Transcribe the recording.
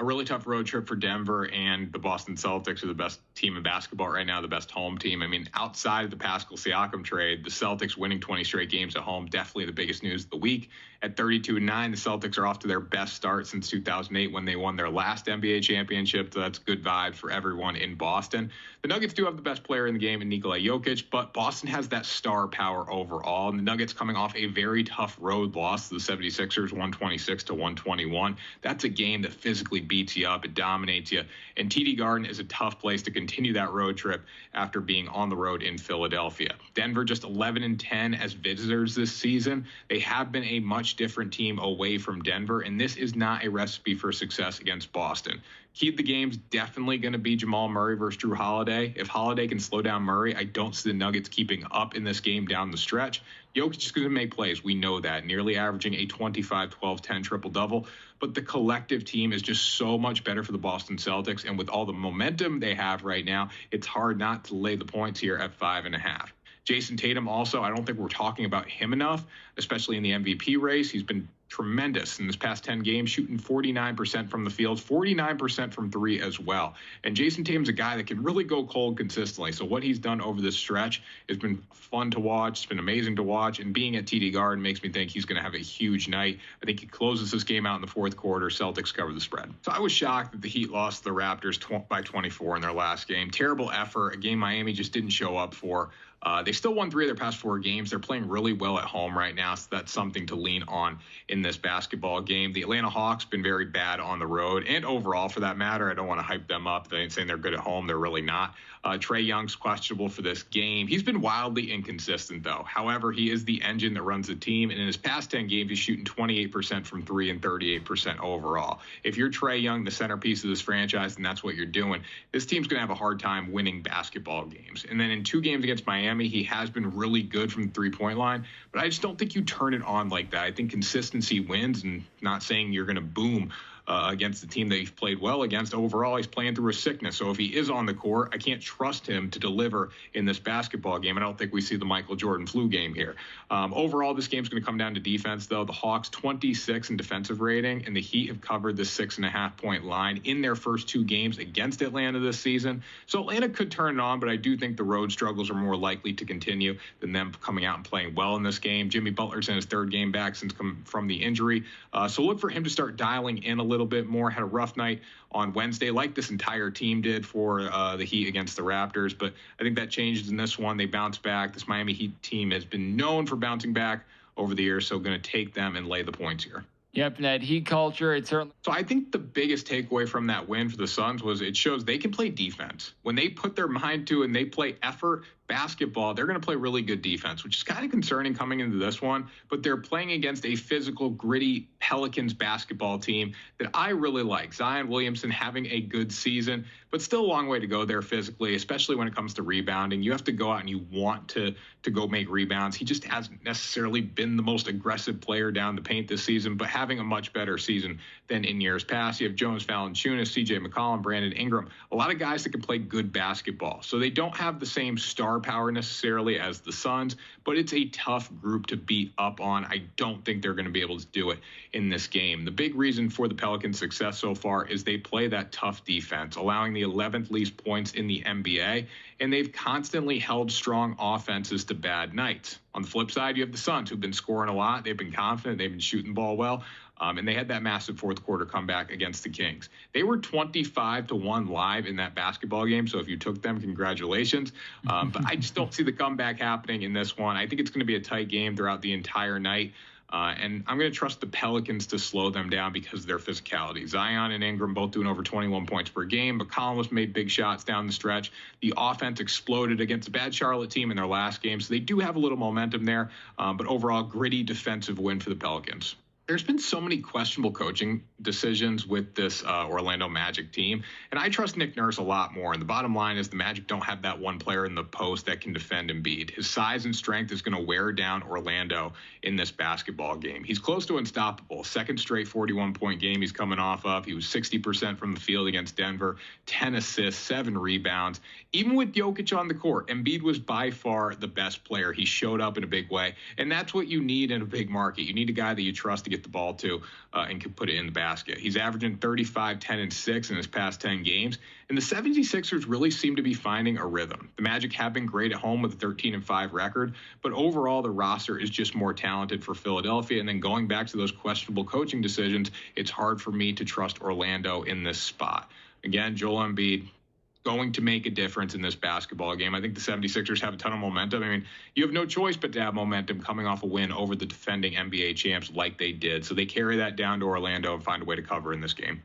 a really tough road trip for Denver, and the Boston Celtics are the best team in basketball right now, the best home team. I mean, outside of the Pascal Siakam trade, the Celtics winning 20 straight games at home, definitely the biggest news of the week. At 32-9, the Celtics are off to their best start since 2008 when they won their last NBA championship. So that's good vibes for everyone in Boston. The Nuggets do have the best player in the game in Nikola Jokic, but Boston has that star power overall. And the Nuggets coming off a very tough road loss to the 76ers, 126-121. That's a game that physically beats you up. It dominates you. And TD Garden is a tough place to continue that road trip after being on the road in Philadelphia. Denver just 11-10 as visitors this season. They have been a much different team away from Denver, and this is not a recipe for success against Boston. Key to the game's definitely going to be Jamal Murray versus Drew Holiday. If Holiday can slow down Murray, I don't see the Nuggets keeping up in this game down the stretch. Jokic is going to make plays. We know that. Nearly averaging a 25-12-10 triple-double. But the collective team is just so much better for the Boston Celtics. And with all the momentum they have right now, it's hard not to lay the points here at 5.5. Jason Tatum also, I don't think we're talking about him enough, especially in the MVP race. He's been tremendous in this past 10 games, shooting 49% from the field, 49% from three as well. And Jason Tatum's a guy that can really go cold consistently. So what he's done over this stretch has been fun to watch. It's been amazing to watch. And being at TD Garden makes me think he's going to have a huge night. I think he closes this game out in the fourth quarter. Celtics cover the spread. So I was shocked that the Heat lost the Raptors by 24 in their last game. Terrible effort, a game Miami just didn't show up for. They still won 3 of their past 4 games. They're playing really well at home right now, so that's something to lean on in this basketball game. The Atlanta Hawks been very bad on the road, and overall for that matter. I don't want to hype them up. They ain't saying they're good at home. They're really not. Trae Young's questionable for this game. He's been wildly inconsistent, though. However, he is the engine that runs the team, and in his past 10 games, he's shooting 28% from 3 and 38% overall. If you're Trae Young, the centerpiece of this franchise, and that's what you're doing, this team's going to have a hard time winning basketball games. And then in 2 games against Miami, he has been really good from the three-point line, but I just don't think you turn it on like that. I think consistency wins, and not saying you're going to boom against the team that he's played well against. Overall, he's playing through a sickness. So if he is on the court, I can't trust him to deliver in this basketball game. I don't think we see the Michael Jordan flu game here. Overall, this game's going to come down to defense, though. The Hawks 26 in defensive rating, and the Heat have covered the 6.5-point line in their first 2 games against Atlanta this season. So Atlanta could turn it on, but I do think the road struggles are more likely to continue than them coming out and playing well in this game. Jimmy Butler's in his 3rd game back since coming from the injury. So look for him to start dialing in a little bit more. Had a rough night on Wednesday, like this entire team did for the Heat against the Raptors, but I think that changed in this one. They bounced back. This Miami Heat team has been known for bouncing back over the years, so going to take them and lay the points here. Yep, that Heat culture, it certainly. So I think the biggest takeaway from that win for the Suns was it shows they can play defense. When they put their mind to it and they play effort basketball, they're going to play really good defense, which is kind of concerning coming into this one. But they're playing against a physical, gritty Pelicans basketball team that I really like. Zion Williamson having a good season, but still a long way to go there physically, especially when it comes to rebounding. You have to go out and you want to go make rebounds. He just hasn't necessarily been the most aggressive player down the paint this season, but having a much better season than in years past. You have Jonas Valanciunas, CJ McCollum, Brandon Ingram, a lot of guys that can play good basketball. So they don't have the same star power necessarily as the Suns, but it's a tough group to beat up on. I don't think they're going to be able to do it in this game. The big reason for the Pelicans' success so far is they play that tough defense, allowing the 11th least points in the NBA, and they've constantly held strong offenses to bad nights. On the flip side, you have the Suns, who've been scoring a lot. They've been confident. They've been shooting the ball well. And they had that massive fourth quarter comeback against the Kings. They were 25-1 live in that basketball game. So if you took them, congratulations. But I just don't see the comeback happening in this one. I think it's going to be a tight game throughout the entire night. And I'm going to trust the Pelicans to slow them down because of their physicality. Zion and Ingram both doing over 21 points per game. McCollum was made big shots down the stretch. The offense exploded against a bad Charlotte team in their last game. So they do have a little momentum there. But overall, gritty defensive win for the Pelicans. There's been so many questionable coaching decisions with this Orlando Magic team, and I trust Nick Nurse a lot more. And the bottom line is the Magic don't have that one player in the post that can defend Embiid. His size and strength is going to wear down Orlando in this basketball game. He's close to unstoppable. 2nd straight 41-point game he's coming off of. He was 60% from the field against Denver, 10 assists, 7 rebounds. Even with Jokic on the court, Embiid was by far the best player. He showed up in a big way, and that's what you need in a big market. You need a guy that you trust to get get the ball to and can put it in the basket. He's averaging 35, 10, and 6 in his past 10 games. And the 76ers really seem to be finding a rhythm. The Magic have been great at home with a 13-5 record, but overall the roster is just more talented for Philadelphia. And then going back to those questionable coaching decisions, it's hard for me to trust Orlando in this spot. Again, Joel Embiid going to make a difference in this basketball game. I think the 76ers have a ton of momentum. I mean, you have no choice but to have momentum coming off a win over the defending NBA champs like they did. So they carry that down to Orlando and find a way to cover in this game.